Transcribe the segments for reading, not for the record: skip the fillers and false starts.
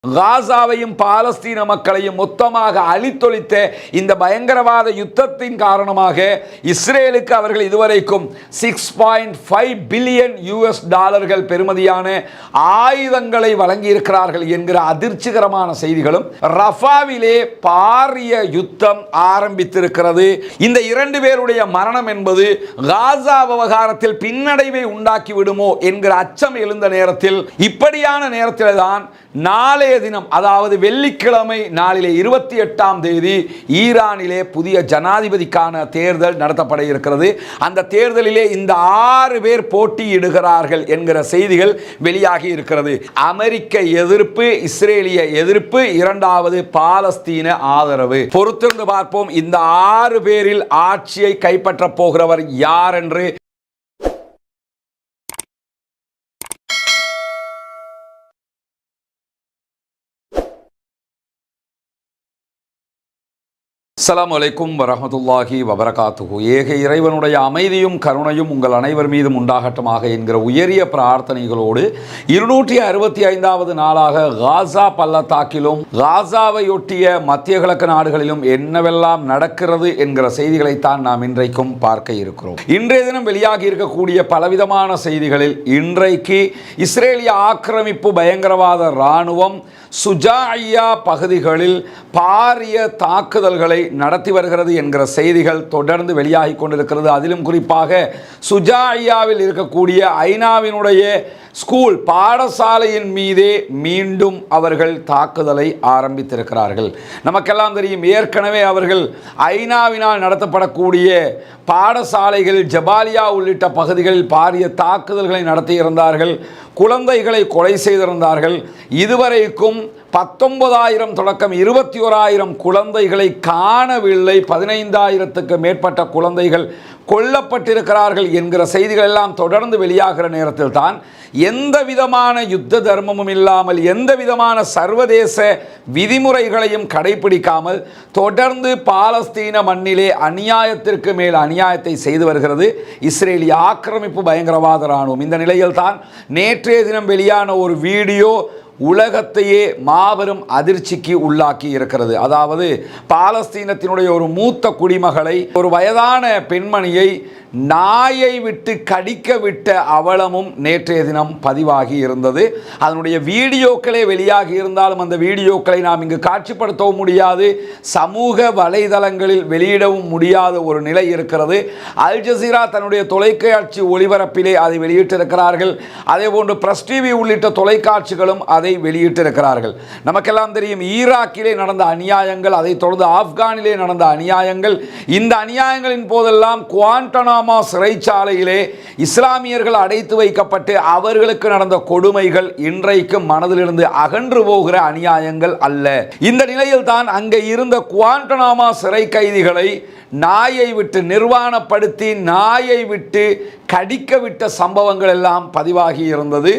காசாவையும் பாலஸ்தீன மக்களையும் மொத்தமாக அழித்தொழித்த இந்த பயங்கரவாத யுத்தத்தின் காரணமாக இஸ்ரேலுக்கு அவர்கள் இதுவரைக்கும் 6.5 பில்லியன் US பெறுமதியான ஆயுதங்களை வழங்கியிருக்கிறார்கள் என்கிற அதிர்ச்சிகரமான செய்திகளும், ரஃபாவிலே பாரிய யுத்தம் ஆரம்பித்திருக்கிறது. இந்த இரண்டு பேருடைய மரணம் என்பது காசா விவகாரத்தில் பின்னடைவை உண்டாக்கி விடுமோ என்கிற அச்சம் எழுந்த நேரத்தில், இப்படியான நேரத்தில் தான் நாளைய தினம், அதாவது வெள்ளிக்கிழமை நாளிலே 28ஆம் தேதி ஈரானிலே புதிய ஜனாதிபதிக்கான தேர்தல் நடத்தப்பட இருக்கிறது. அந்த தேர்தலிலே இந்த 6 பேர் போட்டியிடுகிறார்கள் என்கிற செய்திகள் வெளியாகி இருக்கிறது. அமெரிக்க எதிர்ப்பு, இஸ்ரேலிய எதிர்ப்பு, இரண்டாவது பாலஸ்தீன ஆதரவு. பொறுத்திருந்து பார்ப்போம் இந்த 6 பேரில் ஆட்சியை கைப்பற்ற போகிறவர் யார் என்று. அஸ்ஸலாமு அலைக்கும் வரஹ்மத்துல்லாஹி வபரகாத்துஹு. ஏக இறைவனுடைய அமைதியும் கருணையும் உங்கள் அனைவர் மீதும் உண்டாகட்டுமாக என்கிற உயரிய பிரார்த்தனைகளோடு 265வது நாளாக காசா பள்ளத்தாக்கிலும் காசாவையொட்டிய மத்திய கிழக்கு நாடுகளிலும் என்னவெல்லாம் நடக்கிறது என்கிற செய்திகளைத்தான் நாம் இன்றைக்கும் பார்க்க இருக்கிறோம். இன்றைய தினம் வெளியாகி இருக்கக்கூடிய பலவிதமான செய்திகளில் இன்றைக்கு இஸ்ரேலிய ஆக்கிரமிப்பு பயங்கரவாத இராணுவம் சுஜாஇயா பகுதிகளில் பாரிய தாக்குதல்களை நடத்தி வருகிறது என்கிற செய்திகள் தொடர்ந்து வெளியாகி கொண்டிருக்கிறது. அதிலும் குறிப்பாக சுஜாஇயாவில் இருக்கக்கூடிய ஐநாவினுடைய ஸ்கூல் பாடசாலையின் மீதே மீண்டும் அவர்கள் தாக்குதலை ஆரம்பித்திருக்கிறார்கள். நமக்கெல்லாம் தெரியும், ஏற்கனவே அவர்கள் ஐநாவினால் நடத்தப்படக்கூடிய பாடசாலைகள் ஜபாலியா உள்ளிட்ட பகுதிகளில் பாரிய தாக்குதல்களை நடத்தியிருந்தார்கள். குழந்தைகளை கொலை செய்திருந்தார்கள். இதுவரைக்கும் 19,000 தொடக்கம் 21,000 குழந்தைகளை காணவில்லை. 15,000க்கு மேற்பட்ட குழந்தைகள் கொல்லப்பட்டிருக்கிறார்கள் என்கிற செய்திகள் எல்லாம் தொடர்ந்து வெளியாகிற நேரத்தில் தான் எந்த விதமான யுத்த தர்மமும் இல்லாமல், எந்த விதமான சர்வதேச விதிமுறைகளையும் கடைபிடிக்காமல் தொடர்ந்து பாலஸ்தீன மண்ணிலே அநியாயத்திற்கு மேல் அநியாயத்தை செய்து வருகிறது இஸ்ரேலிய ஆக்கிரமிப்பு பயங்கரவாத இராணுவம். இந்த நிலையில் தான் நேற்றைய தினம் வெளியான ஒரு வீடியோ உலகத்தையே மாபெரும் அதிர்ச்சிக்கு உள்ளாக்கி இருக்கிறது. அதாவது பாலஸ்தீனத்தினுடைய ஒரு மூத்த குடிமகளை, ஒரு வயதான பெண்மணியை நாயை விட்டு கடிக்க விட்ட அவலமும் நேற்றைய தினம் பதிவாகி இருந்தது. அதனுடைய வீடியோக்களே வெளியாகி இருந்தாலும் அந்த வீடியோக்களை நாம் இங்கு காட்சிப்படுத்தவும் முடியாது, சமூக வலைதளங்களில் வெளியிடவும் முடியாத ஒரு நிலை இருக்கிறது. அல் ஜசீரா தன்னுடைய தொலைக்காட்சி ஒளிபரப்பிலே அதை வெளியிட்டிருக்கிறார்கள். அதே போன்று பிரஸ் டிவி உள்ளிட்ட தொலைக்காட்சிகளும் அதை வெளியிட்டிருக்கிறார்கள். நமக்கெல்லாம் தெரியும், ஈராக்கிலே நடந்த அநியாயங்கள், அதைத் தொடர்ந்து ஆப்கானிலே நடந்த அநியாயங்கள். இந்த அநியாயங்களின் போதெல்லாம் குவாண்டனாமோ சிறைச்சாலையிலே இஸ்லாமியர்கள் அடைத்து வைக்கப்பட்டு அவர்களுக்கு நடந்த கொடுமைகள் இன்றைக்கு மனதிலிருந்து அகன்று போகிற அநியாயங்கள் அல்ல. இந்த நிலையில் தான் அங்கே இருந்த குவாண்டனாமோ சிறை கைதிகளை நாயை விட்டு நிர்வாணப்படுத்தி நாயை விட்டு கடிக்க விட்ட சம்பவங்கள் எல்லாம் பதிவாகி இருந்தது.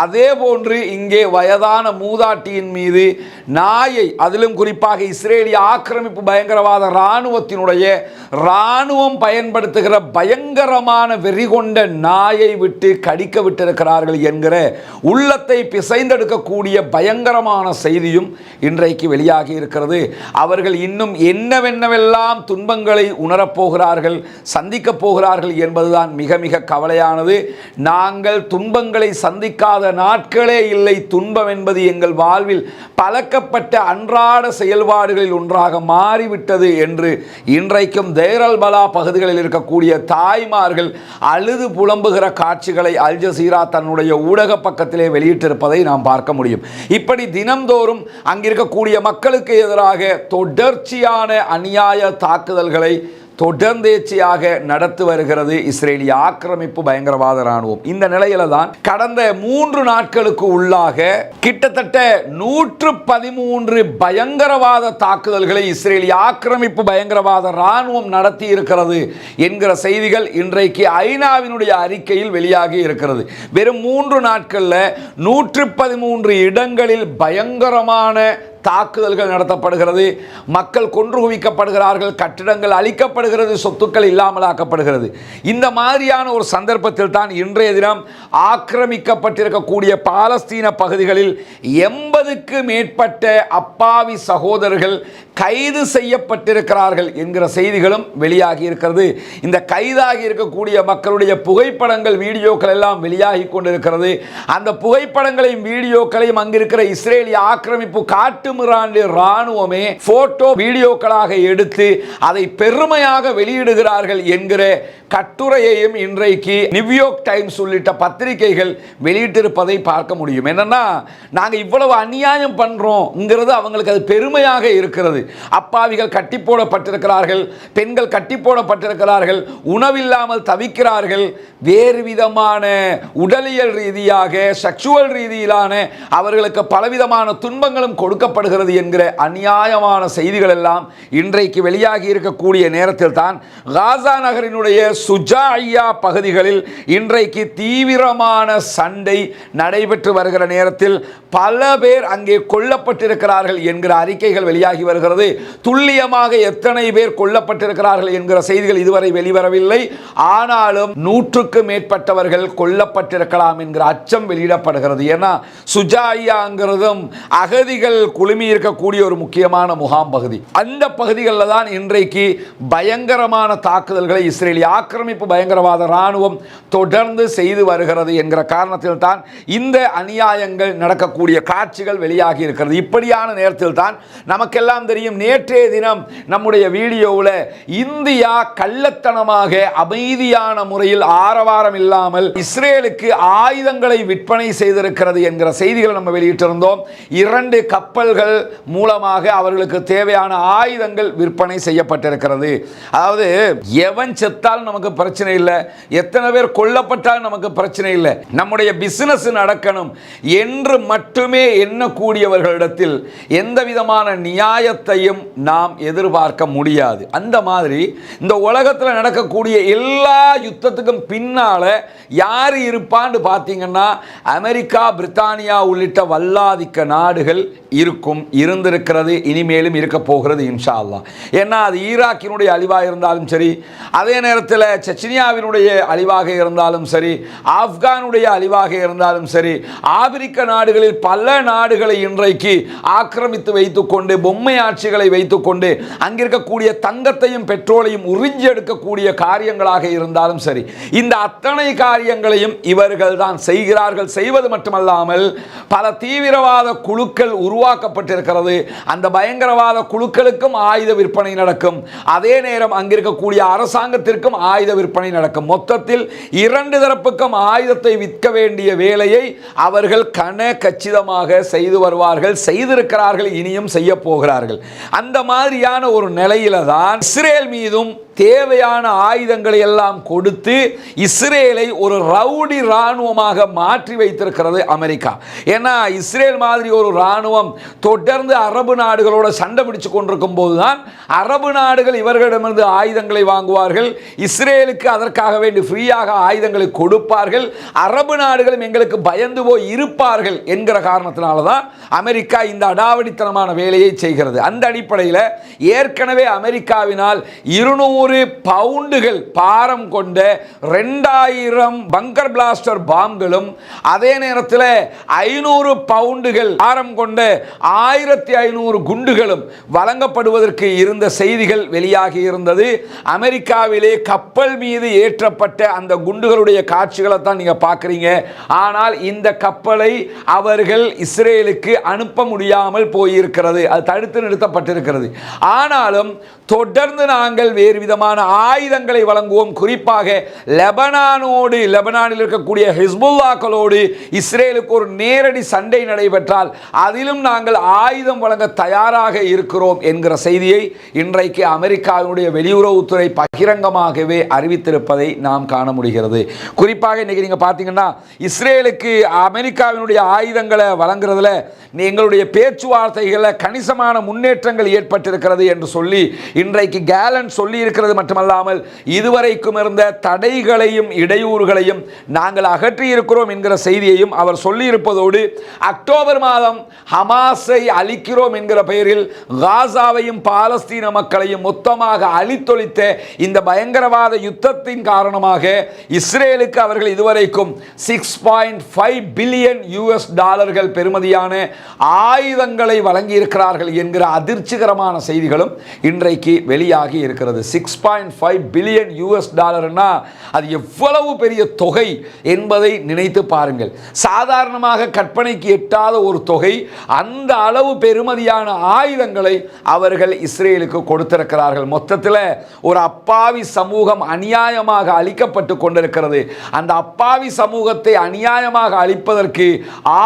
அதே போன்று இங்கே வயதான மூதாட்டியின் மீது நாயை, அதிலும் குறிப்பாக இஸ்ரேலிய ஆக்கிரமிப்பு பயங்கரவாத இராணுவத்தினுடைய இராணுவம் பயன்படுத்துகிற பயங்கரமான வெறி கொண்ட நாயை விட்டு கடிக்க விட்டிருக்கிறார்கள் என்கிற உள்ளத்தை பிசைந்தெடுக்கக்கூடிய பயங்கரமான செய்தியும் இன்றைக்கு வெளியாகி இருக்கிறது. அவர்கள் இன்னும் என்னவென்னவெல்லாம் துன்பங்களை உணரப்போகிறார்கள், சந்திக்கப் போகிறார்கள் என்பதுதான் மிக மிக கவலையானது. நாங்கள் துன்பங்களை சந்திக்காத நாட்களே இல்லை. துன்பம் என்பது எங்கள் வாழ்வில் பழக்கப்பட்ட அன்றாட செயல்பாடுகளில் ஒன்றாக மாறிவிட்டது என்று இன்றைக்கும் தேர் அல் பலா பகுதிகளில் இருக்கக்கூடிய தாய்மார்கள் அழுது புலம்புகிற காட்சிகளை அல் ஜசீரா தன்னுடைய ஊடக பக்கத்திலே வெளியிட்டிருப்பதை நாம் பார்க்க முடியும். இப்படி தினம்தோறும் அங்கிருக்கக்கூடிய மக்களுக்கு எதிராக தொடர்ச்சியான அநியாய தாக்குதல்களை தொடர்ந்தேச்சியாக நடத்தி வருகிறது இஸ்ரேலிய ஆக்கிரமிப்பு பயங்கரவாத இராணுவம். இந்த நிலையில தான் கடந்த 3 நாட்களுக்கு உள்ளாக கிட்டத்தட்ட 113 பயங்கரவாத தாக்குதல்களை இஸ்ரேலிய ஆக்கிரமிப்பு பயங்கரவாத இராணுவம் நடத்தி இருக்கிறது என்கிற செய்திகள் இன்றைக்கு ஐநாவினுடைய அறிக்கையில் வெளியாகி இருக்கிறது. வெறும் 3 நாட்களில் 113 இடங்களில் பயங்கரமான தாக்குதல்கள் நடத்தப்படுகிறது, மக்கள் கொன்று குவிக்கப்படுகிறார்கள், கட்டிடங்கள் அழிக்கப்படுகிறது, சொத்துக்கள் இல்லாமலாக்கப்படுகிறது. இந்த மாதிரியான ஒரு சந்தர்ப்பத்தில் தான் இன்றைய தினம் ஆக்கிரமிக்கப்பட்டிருக்கக்கூடிய பாலஸ்தீன பகுதிகளில் 80க்கு மேற்பட்ட அப்பாவி சகோதரர்கள் கைது செய்யப்பட்டிருக்கிறார்கள் என்கிற செய்திகளும் வெளியாகி இருக்கிறது. இந்த கைதாகி இருக்கக்கூடிய மக்களுடைய புகைப்படங்கள், வீடியோக்கள் எல்லாம் வெளியாகி கொண்டிருக்கிறது. அந்த புகைப்படங்களையும் வீடியோக்களையும் அங்கிருக்கிற இஸ்ரேலிய ஆக்கிரமிப்பு காட்டுமிராண்டி இராணுவமே போட்டோ வீடியோக்களாக எடுத்து அதை பெருமையாக வெளியிடுகிறார்கள் என்கிற கட்டுரையையும் இன்றைக்கு நியூயார்க் டைம்ஸ் உள்ளிட்ட பத்திரிகைகள் வெளியிட்டிருப்பதை பார்க்க முடியும். என்னன்னா, நாங்க இவ்வளவு அநியாயம் பண்றோம்ங்கிறது அவங்களுக்கு அது பெருமையாக இருக்கிறது. அப்பாவிகள் கட்டி போடப்பட்டிருக்கிறார்கள், பெண்கள் கட்டி போடப்பட்டிருக்கிறார்கள், உணவில்லாமல் தவிக்கிறார்கள், வேறு விதமான உடலியல் ரீதியாக செக்ஷுவல் ரீதியிலான அவர்களுக்கு பலவிதமான துன்பங்களும் கொடுக்கப்படுகிறது என்கிற அநியாயமான செய்திகள் எல்லாம் இன்றைக்கு வெளியாகி இருக்கக்கூடிய நேரத்தில் தான் காசா நகரினுடைய சுஜாஇயா பகுதிகளில் இன்றைக்கு தீவிரமான சண்டை நடைபெற்று வருகிற நேரத்தில் பல பேர் அங்கே கொல்லப்பட்டிருக்கிறார்கள் என்கிற அறிக்கைகள் வெளியாகி வருகிறது. துல்லியமாக எத்தனை பேர் கொல்லப்பட்டிருக்கிறார்கள் என்கிற செய்திகள் இதுவரை வெளிவரவில்லை. ஆனாலும் 100க்கு மேற்பட்டவர்கள் கொல்லப்பட்டிருக்கலாம் என்கிற அச்சம் வெளியிடப்படுகிறது. ஏன்னா சுஜாஇயாங்கிறதும் அகதிகள் குழுமி இருக்கக்கூடிய ஒரு முக்கியமான முகாம் பகுதி. அந்த பகுதிகளில் தான் இன்றைக்கு பயங்கரமான தாக்குதல்களை இஸ்ரேலிய ஆக்கிரமிப்பு பயங்கரவாத இராணுவம் தொடர்ந்து செய்து வருகிறது என்கிற காரணத்தில் தான் இந்த அநியாயங்கள் நடக்கக்கூடிய காட்சிகள் வெளியாகி இருக்கிறது. இப்படியான நேரத்தில் தான் நமக்கெல்லாம் தெரியும், நேற்றைய தினம் நம்முடைய வீடியோவில் இந்தியா கள்ளத்தனமாக அமைதியான முறையில் ஆரவாரம் இல்லாமல் இஸ்ரேலுக்கு ஆயுதங்களை விற்பனை செய்திருக்கிறது என்கிற செய்திகளை நம்ம வெளியிட்டிருந்தோம். 2 கப்பல்கள் மூலமாக அவர்களுக்கு தேவையான ஆயுதங்கள் விற்பனை செய்யப்பட்டிருக்கிறது. அதாவது எவன் செத்தால் நமக்கு பிரச்சனை இல்லை, எத்தனை பேர் கொல்லப்பட்டால் நமக்கு பிரச்சனை இல்லை, நம்முடைய பிசினஸ் நடக்கணும் என்று மட்டுமே எண்ணக்கூடியவர்களிடத்தில் எந்த விதமான நியாயத்தையும் நாம் எதிர்பார்க்க முடியாது. அந்த மாதிரி இந்த உலகத்தில் நடக்கக்கூடிய எல்லா யுத்தத்துக்கும் பின்னால யார் இருப்பான்னு பார்த்தீங்கன்னா அமெரிக்கா, பிரித்தானியா உள்ளிட்ட வல்லாதிக்க நாடுகள் இருக்கும், இருந்திருக்கிறது, இனிமேலும் இருக்க போகிறது இன்ஷா அல்லாஹ். ஏன்னா அது ஈராக்கினுடைய அழிவாக இருந்தாலும் சரி, அதே நேரத்தில் செச்னியாவினுடைய அழிவாக இருந்தாலும் சரி, ஆப்கானுடைய அழிவாக இருந்தாலும் சரி, ஆப்பிரிக்க நாடுகளில் பல நாடுகளை இன்றைக்கு ஆக்கிரமித்து வைத்துக்கொண்டு பொம்மை ஆட்சிகளை வைத்துக்கொண்டு அங்கிருக்கக்கூடிய தங்கத்தையும் பெட்ரோலையும் உறிஞ்சி எடுக்கக்கூடிய காரியங்களாக இருந்தாலும் சரி, இந்த அத்தனை காரியங்களையும் இவர்கள் தான் செய்கிறார்கள். செய்வது மட்டுமல்லாமல் பல தீவிரவாத குழுக்கள் உருவாக்கப்பட்டிருக்கிறது. அந்த பயங்கரவாத குழுக்களுக்கும் ஆயுத விற்பனை நடக்கும், அதே நேரம் அங்கிருக்கக்கூடிய அரசாங்கத்திற்கும் ஆயுத விற்பனை நடக்கும். மொத்தத்தில் 2 தரப்புக்கும் ஆயுதத்தை விற்க வேண்டிய வேலையை அவர்கள் கச்சிதமாக செய்து வருவார்கள், செய்திருக்கிறார்கள், இனியும் செய்ய போகிறார்கள். அந்த மாதிரியான ஒரு நிலையில தான் இஸ்ரேல் மீதும் தேவையான ஆயுதங்களை எல்லாம் கொடுத்து இஸ்ரேலை ஒரு ரவுடி இராணுவமாக மாற்றி வைத்திருக்கிறது அமெரிக்கா. ஏன்னா இஸ்ரேல் மாதிரி ஒரு இராணுவம் தொடர்ந்து அரபு நாடுகளோட சண்டை பிடிச்சு கொண்டிருக்கும் போதுதான் அரபு நாடுகள் இவர்களிடமிருந்து ஆயுதங்களை வாங்குவார்கள், இஸ்ரேலுக்கு அதற்காக வேண்டி ஃப்ரீயாக ஆயுதங்களை கொடுப்பார்கள், அரபு நாடுகளும் எங்களுக்கு பயந்து போய் இருப்பார்கள் என்கிற காரணத்தினால தான் அமெரிக்கா இந்த அடாவடித்தனமான வேலையை செய்கிறது. அந்த அடிப்படையில் ஏற்கனவே அமெரிக்காவினால் 200 பவுண்டுகள் பாரம் கொண்ட 2000 பங்கர் பிளாஸ்டர் பாம்களும், அதே நேரத்தில் 500 பவுண்டுகள் பாரம் கொண்ட 1500 குண்டுகளும் வழங்கப்படுவதற்கு இருந்த செய்திகள் வெளியாகி இருந்தது. அமெரிக்காவிலே கப்பல் மீது ஏற்றப்பட்ட அந்த குண்டுகளுடைய காட்சிகளை தான் நீங்க பார்க்குறீங்க. ஆனால் இந்த கப்பலை அவர்கள் இஸ்ரேலுக்கு அனுப்ப முடியாமல் போயிருக்கிறது, அது தடுத்து நிறுத்தப்பட்டிருக்கிறது. ஆனாலும் தொடர்ந்து நாங்கள் வேறு விதமான ஆயுதங்களை வழங்குவோம். குறிப்பாக லெபனானில் இருக்கக்கூடிய ஹிஸ்புல்லாக்களோடு இஸ்ரேலுக்கு ஒரு நேரடி சண்டை நடைபெற்றால் அதிலும் நாங்கள் ஆயுதம் வழங்க தயாராக இருக்கிறோம் என்கிற செய்தியை இன்றைக்கு அமெரிக்காவினுடைய வெளியுறவுத்துறை பகிரங்கமாகவே அறிவித்திருப்பதை நாம் காண முடிகிறது. குறிப்பாக இன்னைக்கு நீங்க பார்த்தீங்கன்னா இஸ்ரேலுக்கு அமெரிக்காவினுடைய ஆயுதங்களை வழங்குறதுல எங்களுடைய பேச்சுவார்த்தைகளில் கணிசமான முன்னேற்றங்கள் ஏற்பட்டிருக்கிறது என்று சொல்லி இன்றைக்கு கேலன் சொல்லி இருக்கிறது மட்டுமல்லாமல் இதுவரைக்கும் இருந்த தடைகளையும் இடையூறுகளையும் நாங்கள் அகற்றி இருக்கிறோம் என்கிற செய்தியையும் அவர் சொல்லியிருப்பதோடு அக்டோபர் மாதம் ஹமாஸை அழிக்கிறோம் என்கிற பெயரில் காசாவையும் பாலஸ்தீன மக்களையும் மொத்தமாக அழித்தொழித்த இந்த பயங்கரவாத யுத்தத்தின் காரணமாக இஸ்ரேலுக்கு அவர்கள் இதுவரைக்கும் 6.5 பில்லியன் டாலர்கள் பெறுமதியான ஆயுதங்களை வழங்கி இருக்கிறார்கள் என்கிற அதிர்ச்சிகரமான செய்திகளும் இன்றைக்கு வெளியாகி இருக்கிறது. 6.5 பில்லியன் டாலர்னா அது எவ்வளவு பெரிய தொகை என்பதை நினைத்து பாருங்கள். சாதாரணமாக கற்பனைக்கு எட்டாத ஒரு தொகை. அந்த அளவு பெறுமதியான ஆயுதங்களை அவர்கள் இஸ்ரேலுக்கு கொடுத்திருக்கிறார்கள். மொத்தத்தில் ஒரு அப்பாவி சமூகம் அநியாயமாக அழிக்கப்பட்டு கொண்டிருக்கிறது. அந்த அப்பாவி சமூகத்தை அநியாயமாக அழிப்பதற்கு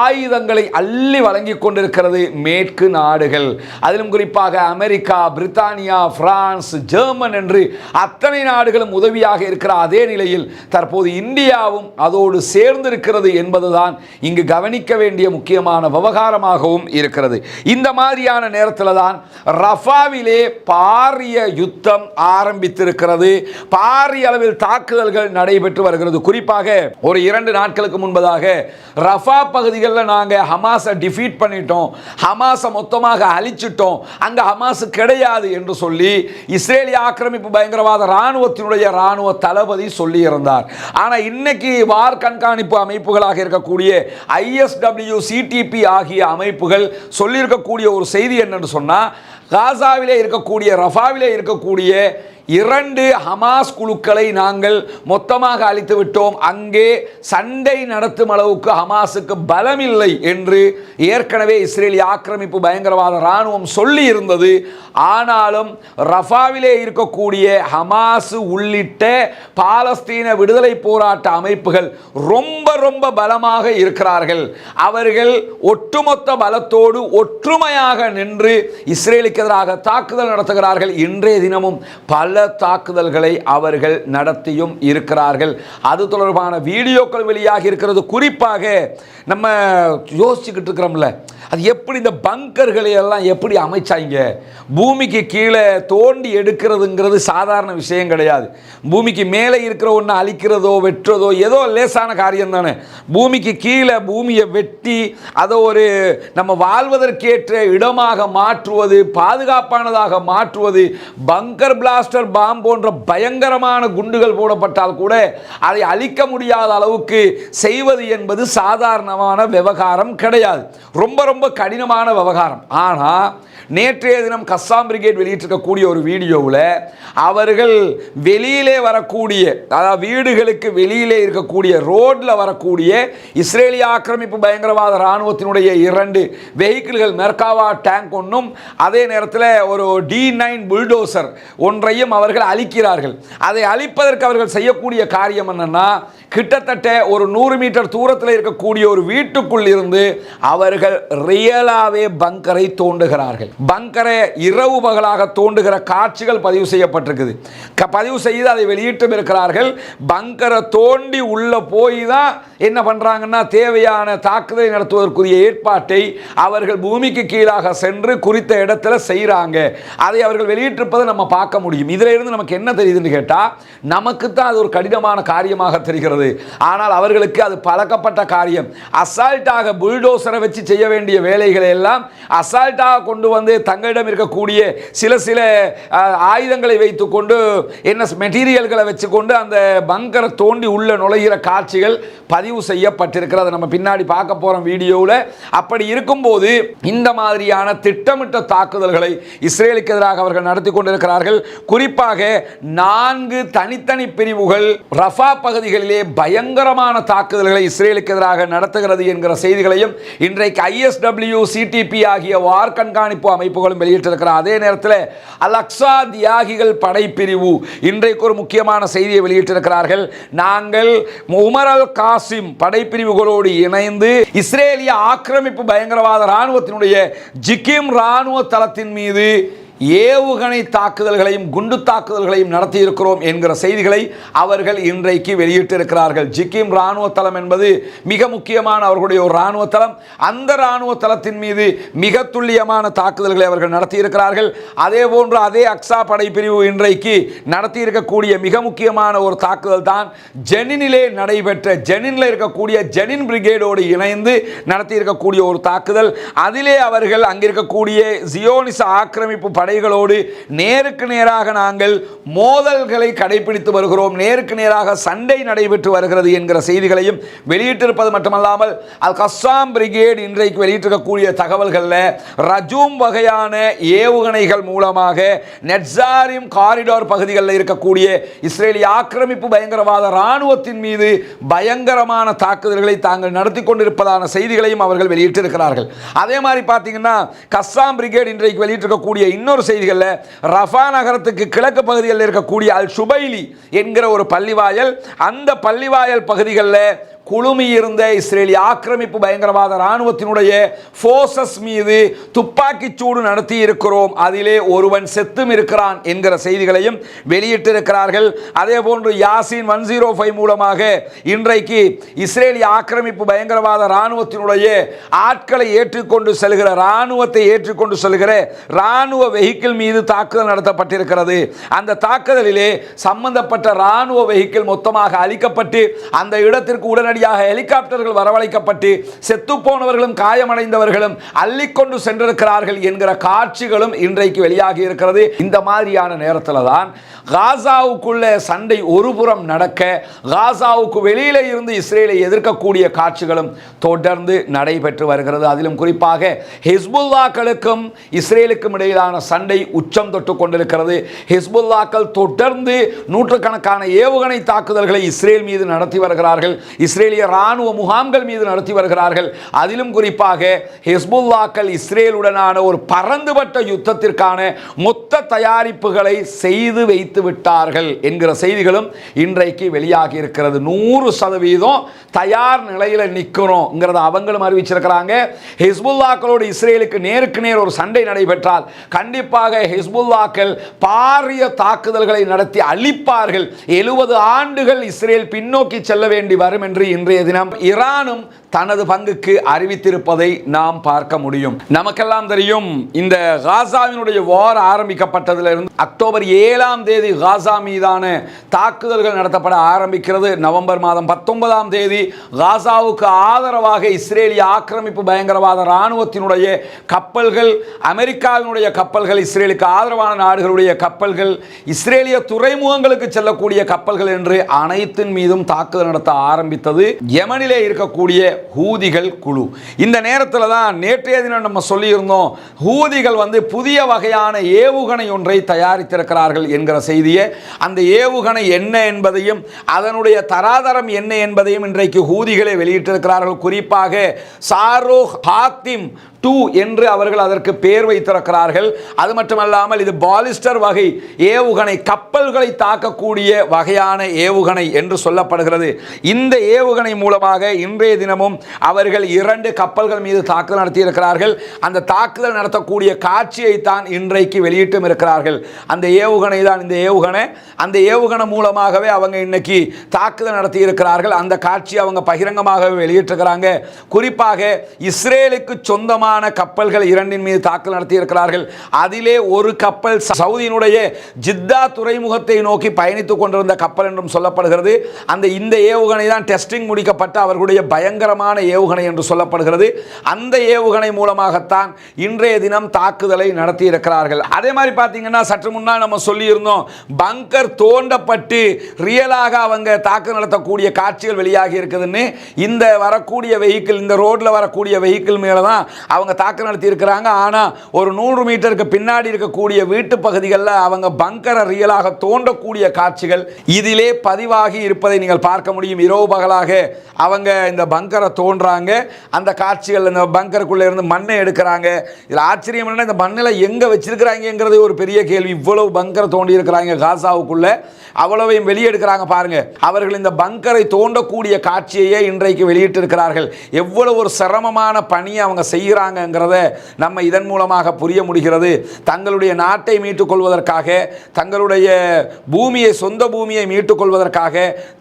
ஆயுதங்களை அள்ளி வழங்கி கொண்டிருக்கிறது மேற்கு நாடுகள். அதிலும் குறிப்பாக அமெரிக்கா, பிரித்தானியா, பிரான்ஸ், ஜெர்மன் என்று அத்தனை நாடுகளும் உதவியாக இருக்கிற அதே நிலையில் தற்போது இந்தியாவும் அதோடு சேர்ந்திருக்கிறது என்பதுதான் இங்கு கவனிக்க வேண்டிய முக்கியமான விவகாரமாகவும் இருக்கிறது. இந்த மாதிரியான நேரத்தில் தான் ரஃபாவிலே பாரிய யுத்தம் ஆரம்பித்திருக்கிறது. பாரிய அளவில் தாக்குதல்கள் நடைபெற்று வருகிறது. குறிப்பாக ஒரு 2 நாட்களுக்கு முன்பதாக ரஃபா பகுதிகளில் நாங்கள் ஹமாஸை டிஃபீட் பண்ணிட்டோம், ஹமாஸை மொத்தமாக அழிச்சிட்டோம், அங்க ஹமாஸ் கிடையாது என்று சொல்லி இஸ்ரேலிய ஆக்கிரமிப்பு பயங்கரவாத ராணுவத்தினுடைய ராணுவ தளபதி சொல்லி இருந்தார். ஆனா இன்னைக்கு வார் கண்காணிப்பு அமைப்புகளாக இருக்கக்கூடிய ISW, CTP ஆகிய அமைப்புகள் சொல்லியிருக்கக்கூடிய ஒரு செய்தி என்னன்னு சொன்னா, காசாவிலே இருக்கக்கூடிய ரஃபாவிலே இருக்கக்கூடிய 2 ஹமாஸ் குழுக்களை நாங்கள் மொத்தமாக அழித்து விட்டோம், அங்கே சண்டை நடத்தும் அளவுக்கு ஹமாஸுக்கு பலமில்லை என்று ஏற்கனவே இஸ்ரேலிய ஆக்கிரமிப்பு பயங்கரவாத ராணுவம் சொல்லி இருந்தது. ஆனாலும் ரஃபாவிலே இருக்கக்கூடிய ஹமாஸ் உள்ளிட்ட பாலஸ்தீன விடுதலை போராட்ட அமைப்புகள் ரொம்ப பலமாக இருக்கிறார்கள். அவர்கள் ஒட்டுமொத்த பலத்தோடு ஒற்றுமையாக நின்று இஸ்ரேலுக்கு எதிராக தாக்குதல் நடத்துகிறார்கள். இன்றைய தினமும் பல தாக்குதல்களை அவர்கள் நடத்தியும் இருக்கிறார்கள். அது தொடர்பான வீடியோக்கள் வெளியாகி இருக்கிறது. குறிப்பாக நம்ம யோசிச்சுக்கிட்டு இருக்கிறோம்ல, அது எப்படி இந்த பங்கர்களை எல்லாம் எப்படி அமைச்சாங்க? பூமிக்கு கீழே தோண்டி எடுக்கிறதுங்கிறது சாதாரண விஷயம் கிடையாது. பூமிக்கு மேலே இருக்கிற ஒன்று அழிக்கிறதோ வெட்டுறதோ ஏதோ லேசான காரியம் தானே. பூமிக்கு கீழே பூமியை வெட்டி அதை ஒரு நம்ம வாழ்வதற்கேற்ற இடமாக மாற்றுவது, பாதுகாப்பானதாக மாற்றுவது, பங்கர் பிளாஸ்டர் பாம் போன்ற பயங்கரமான குண்டுகள் போடப்பட்டால் கூட அதை அழிக்க முடியாத அளவுக்கு செய்வது என்பது சாதாரணமான விவகாரம் கிடையாது. ரொம்ப கடினமான விவகாரம். ஆனால் நேற்றைய தினம் கஸ்ஸாம் பிரிகேட் வெளியிட்டிருக்கக்கூடிய ஒரு வீடியோவில் அவர்கள் வெளியிலே வரக்கூடிய, அதாவது வீடுகளுக்கு வெளியிலே இருக்கக்கூடிய ரோட்டில் வரக்கூடிய இஸ்ரேலிய ஆக்கிரமிப்பு பயங்கரவாத இராணுவத்தினுடைய 2 வெஹிக்கிள்கள், மெர்காவா டேங்க் ஒன்றும் அதே நேரத்தில் ஒரு D9 புல்டோசர் ஒன்றையும் அவர்கள் அழிக்கிறார்கள். அதை அழிப்பதற்கு அவர்கள் செய்யக்கூடிய காரியம் என்னன்னா, கிட்டத்தட்ட ஒரு 100 மீட்டர் தூரத்தில் இருக்கக்கூடிய ஒரு வீட்டுக்குள் இருந்து அவர்கள் ரியலாவே பங்கரை தோண்டுகிறார்கள். பங்கரை இரவு பகலாக தோண்டுகிற காட்சிகள் பதிவு செய்யப்பட்டிருக்குது. பதிவு செய்து அதை வெளியிட்டும் இருக்கிறார்கள். பங்கரை தோண்டி உள்ள போய் தான் என்ன பண்றாங்கன்னா, தேவையான தாக்குதலை நடத்துவதற்குரிய ஏற்பாட்டை அவர்கள் பூமிக்கு கீழாக சென்று குறித்த இடத்துல செய்யறாங்க. அதை அவர்கள் வெளியிட்டிருப்பதை நம்ம பார்க்க முடியும். இதுல இருந்து நமக்கு என்ன தெரியுதுன்னு கேட்டா, நமக்கு தான் அது ஒரு கடினமான காரியமாக தெரிகிறது. ஆனால் அவர்களுக்கு அது பழக்கப்பட்ட காரியம். அசால்ட்டாக புல்டோசரை வச்சு செய்ய வேண்டிய வேலைகளை எல்லாம் அசால்ட்டாக கொண்டு வந்து தங்களிடம் இருக்கக்கூடிய சில ஆயுதங்களை வைத்துக்கொண்டு என்ன மெட்டீரியல்களை வச்சுக்கொண்டு அந்த பங்கரை தோண்டி உள்ள நுழைகிற காட்சிகள் பதிவு செய்யப்பட்டிருக்கிறது. நம்ம பின்னாடி பார்க்க போறோம் வீடியோவில். அப்படி இருக்கும்போது இந்த மாதிரியான திட்டமிட்ட தாக்குதல்களை இஸ்ரேலுக்கு எதிராக அவர்கள் நடத்தி கொண்டிருக்கிறார்கள். குறிப்பாக 4 தனித்தனி பிரிவுகள் ரஃபா பகுதிகளிலே பயங்கரமான தாக்குதல்களை இஸ்ரேலுக்கு எதிராக நடத்துகிறது என்கிற செய்திகளையும் இன்றைக்கு ISW, CTP ஆகிய வார் கண்காணிப்பு அமைப்புகளும் வெளியிட்டிருக்கிற அதே நேரத்தில் அல் அக்ஸா தியாகிகள் படைப்பிரிவு இன்றைக்கு ஒரு முக்கியமான செய்தியை வெளியிட்டிருக்கிறார்கள். நாங்கள் உமர் அல் காசிம் படைப்பிரிவுகளோடு இணைந்து இஸ்ரேலிய ஆக்கிரமிப்பு பயங்கரவாத ராணுவத்தினுடைய ஜிகிம் ராணுவ தளத்தின் மீது ஏவுகணை தாக்குதல்களையும் குண்டு தாக்குதல்களையும் நடத்தியிருக்கிறோம் என்கிற செய்திகளை அவர்கள் இன்றைக்கு வெளியிட்டிருக்கிறார்கள். ஜிகிம் இராணுவ தளம் என்பது மிக முக்கியமான அவர்களுடைய ஒரு இராணுவ தளம். அந்த இராணுவ தளத்தின் மீது மிக துல்லியமான தாக்குதல்களை அவர்கள் நடத்தியிருக்கிறார்கள். அதே போன்று அதே அக்ஸா படைப்பிரிவு இன்றைக்கு நடத்தியிருக்கக்கூடிய மிக முக்கியமான ஒரு தாக்குதல் தான் ஜெனினிலே நடைபெற்ற ஜெனினில் இருக்கக்கூடிய ஜெனின் பிரிகேடோடு இணைந்து நடத்தியிருக்கக்கூடிய ஒரு தாக்குதல். அதிலே அவர்கள் அங்கிருக்கக்கூடிய ஜியோனிச ஆக்கிரமிப்பு படைகளோடு நேருக்கு நேராக நாங்கள் மோதல்களை கடைபிடித்து வருகிறோம், நேருக்கு நேராக சண்டை நடைபெற்று வருகிறது என்கிற செய்திகளையும் வெளியிட்டிருப்பது மட்டுமல்லாமல் அல் கஸ்ஸாம் பிரிகேட் இன்றைக்கு வெளியிட்டிருக்கக்கூடிய தகவல்களில் ரஜூம் வகையான ஏவுகணைகள் மூலமாக நெட்சாரிம் காரிடார் பகுதிகளில் இருக்கக்கூடிய இஸ்ரேலிய ஆக்கிரமிப்பு பயங்கரவாத இராணுவத்தின் மீது பயங்கரமான தாக்குதல்களை தாங்கள் நடத்தி கொண்டிருப்பதான செய்திகளையும் அவர்கள் வெளியிட்டிருக்கிறார்கள். அதே மாதிரி பார்த்தீங்கன்னா கஸ்ஸாம் பிரிகேட் இன்றைக்கு வெளியிட்டிருக்கக்கூடிய இன்னொரு செய்திகளில் ரஃபா நகரத்துக்கு கிழக்கு பகுதிகளில் இருக்கக்கூடிய அல் சுபைலி என்கிற ஒரு பள்ளிவாயல், அந்த பள்ளிவாயல் பகுதிகளில் குழுமியிருந்த இஸ்ரேலிய ஆக்கிரமிப்பு பயங்கரவாத இராணுவத்தினுடைய ஃபோர்ஸஸ் மீது துப்பாக்கி சூடு நடத்தி இருக்கிறோம், அதிலே ஒருவன் செத்தும் இருக்கிறான் என்கிற செய்திகளையும் வெளியிட்டிருக்கிறார்கள். அதே போன்று யாசின் 105 மூலமாக இன்றைக்கு இஸ்ரேலிய ஆக்கிரமிப்பு பயங்கரவாத இராணுவத்தினுடைய ஆட்களை ஏற்றுக்கொண்டு செல்கிற இராணுவத்தை ஏற்றுக்கொண்டு செல்கிற இராணுவ வெஹிக்கிள் மீது தாக்குதல் நடத்தப்பட்டிருக்கிறது. அந்த தாக்குதலிலே சம்பந்தப்பட்ட இராணுவ வெஹிக்கிள் மொத்தமாக அழிக்கப்பட்டு அந்த இடத்திற்கு உடனடியாக ஹெலிகாப்டர்கள் வரவழைக்கப்பட்டு செத்து போனவர்களும் காயமடைந்தவர்களும் அள்ளிக்கொண்டு சென்றிருக்கிறார்கள் என்கிற காட்சிகளும் இன்றைக்கு வெளியாகி இருக்கிறது. இந்த மாதிரியான நேரத்தில் தான் காசாவுக்குள்ள சண்டை ஒருபுறம் நடக்க, காசாவுக்கு வெளியில இருந்து இஸ்ரேலை எதிர்க்கக்கூடிய காட்சிகளும் தொடர்ந்து நடைபெற்று வருகிறது. அதிலும் குறிப்பாக ஹிஸ்புல்லாக்களுக்கும் இஸ்ரேலுக்கும் இடையிலான சண்டை உச்சம் தொட்டு கொண்டிருக்கிறது. ஹிஸ்புல்லாக்கள் தொடர்ந்து நூற்றுக்கணக்கான ஏவுகணை தாக்குதல்களை இஸ்ரேல் மீது நடத்தி வருகிறார்கள், இஸ்ரேலிய இராணுவ முகாம்கள் மீது நடத்தி வருகிறார்கள். அதிலும் குறிப்பாக ஹிஸ்புல்லாக்கள் இஸ்ரேலுடனான ஒரு பரந்துபட்ட யுத்தத்திற்கான மொத்த தயாரிப்புகளை செய்து வைத்து விட்டார்கள் என்கிற செய்திகளும் இன்றைக்கு வெளியாகி இருக்கிறது. 100% தயார் நிலையில் நிற்கிறோம் அவங்களும் அறிவிச்சிருக்கிறாங்க. ஹிஸ்புல்லாக்களோடு இஸ்ரேலுக்கு நேருக்கு நேர் ஒரு சண்டை நடைபெற்றால் கண்டிப்பாக ஹிஸ்புல்லாக்கள் பாரிய தாக்குதல்களை நடத்தி அழிப்பார்கள். 70 ஆண்டுகள் இஸ்ரேல் பின்னோக்கி செல்ல வேண்டி வரும் என்று இன்றைய தினம் ஈரானும் தனது பங்குக்கு அறிவித்திருப்பதை நாம் பார்க்க முடியும். நமக்கெல்லாம் தெரியும், இந்த காசாவினுடைய வார் ஆரம்பிக்கப்பட்டதிலிருந்து அக்டோபர் 7ஆம் தேதி காசா மீதான தாக்குதல்கள் நடத்தப்பட ஆரம்பிக்கிறது. நவம்பர் மாதம் 19ஆம் தேதி காசாவுக்கு ஆதரவாக இஸ்ரேலிய ஆக்கிரமிப்பு பயங்கரவாத இராணுவத்தினுடைய கப்பல்கள், அமெரிக்காவினுடைய கப்பல்கள், இஸ்ரேலுக்கு ஆதரவான நாடுகளுடைய கப்பல்கள், இஸ்ரேலிய துறைமுகங்களுக்கு செல்லக்கூடிய கப்பல்கள் என்று அனைத்தின் மீதும் தாக்குதல் நடத்த ஆரம்பித்தது யமனிலே இருக்கக்கூடிய ஹூதிகள் குழு. இந்த நேரத்தில் தான் நேற்றைய தினம் நம்ம சொல்லியிருந்தோம், ஹூதிகள் புதிய வகையான ஏவுகணை ஒன்றை தயாரித்திருக்கிறார்கள் என்கிற செய்தியை, அந்த ஏவுகணை என்ன என்பதையும் அதனுடைய தராதரம் என்ன என்பதையும் இன்றைக்கு ஹூதிகளை வெளியிட்டிருக்கிறார்கள். குறிப்பாக சாரோக் ஹாத்திம் 2 என்று அவர்கள் அதற்கு பெயர் வைத்திருக்கிறார்கள். அது மட்டுமல்லாமல் இது பாலிஸ்டர் வகை ஏவுகணை, கப்பல்களை தாக்கக்கூடிய வகையான ஏவுகணை என்று சொல்லப்படுகிறது. இந்த ஏவுகணை மூலமாக இன்றைய தினமும் அவர்கள் 2 கப்பல்கள் மீது தாக்குதல் நடத்தியிருக்கிறார்கள். அந்த தாக்குதல் நடத்தக்கூடிய காட்சியை தான் இன்றைக்கு வெளியிட்டும் இருக்கிறார்கள். அந்த ஏவுகணை தான் இந்த ஏவுகணை. அந்த ஏவுகணை மூலமாகவே அவங்க இன்னைக்கு தாக்குதல் நடத்தி இருக்கிறார்கள். அந்த காட்சி அவங்க பகிரங்கமாகவே வெளியிட்டிருக்கிறாங்க. குறிப்பாக இஸ்ரேலுக்கு சொந்தமான கப்பல்கள் 2 மீது தாக்குதல் நடத்தி இருக்கிறார்கள். அதிலே ஒரு கப்பல் சவுதியினுடைய ஜித்தா துறைமுகத்தை நோக்கி பயணித்துக் கொண்டிருந்த கப்பல் என்றும் சொல்லப்படுகிறது. இந்த ஏவுகணை தான் டெஸ்டிங் முடிக்கப்பட்ட அவர்களுடைய பயங்கரமான ஏவுகணை என்று சொல்லப்படுகிறது. அந்த ஏவுகணை மூலமாகத்தான் இன்றைய தினம் தாக்குதலை நடத்தி இருக்கிறார்கள். அதே மாதிரி பார்த்தீங்கன்னா சற்று முன்னால் நம்ம சொல்லியிருந்தோம், பங்கர் தோண்டப்பட்டு ரியலாக அவங்க தாக்குதல் நடத்தக்கூடிய காட்சிகள் வெளியாகி இருக்குதுன்னு. இந்த வரக்கூடிய வெஹிக்கிள், இந்த ரோட்ல வரக்கூடிய வெஹிக்கிள் மேல தான் அவங்க தாக்குதல் நடத்தி இருக்கிறாங்க. ஆனால் ஒரு 100 மீட்டருக்கு பின்னாடி இருக்கக்கூடிய வீட்டு பகுதிகளில் அவங்க பங்கரை ரியலாக தோண்டக்கூடிய காட்சிகள் இதிலே பதிவாகி இருப்பதை நீங்கள் பார்க்க முடியும். இரவு பகலாக அவங்க இந்த பங்கரை தோன்றாங்க. அந்த காட்சிகள், இந்த பங்கருக்குள்ளே இருந்து மண்ணை எடுக்கிறாங்க. இதில் ஆச்சரியம் என்ன, இந்த மண்ணில் எங்கே வச்சிருக்கிறாங்கிறது ஒரு பெரிய கேள்வி. இவ்வளவு பங்கரை தோண்டி இருக்கிறாங்க காசாவுக்குள்ள, அவ்வளவையும் வெளியெடுக்கிறாங்க பாருங்க. அவர்கள் இந்த பங்கரை தோண்டக்கூடிய காட்சியையே இன்றைக்கு வெளியிட்டிருக்கிறார்கள். எவ்வளவு ஒரு சிரமமான பணியை அவங்க செய்கிறாங்க செய்கிறாங்கங்கிறத நம்ம இதன் மூலமாக புரிய முடிகிறது. தங்களுடைய நாட்டை மீட்டுக் கொள்வதற்காக, தங்களுடைய பூமியை, சொந்த பூமியை மீட்டுக் கொள்வதற்காக,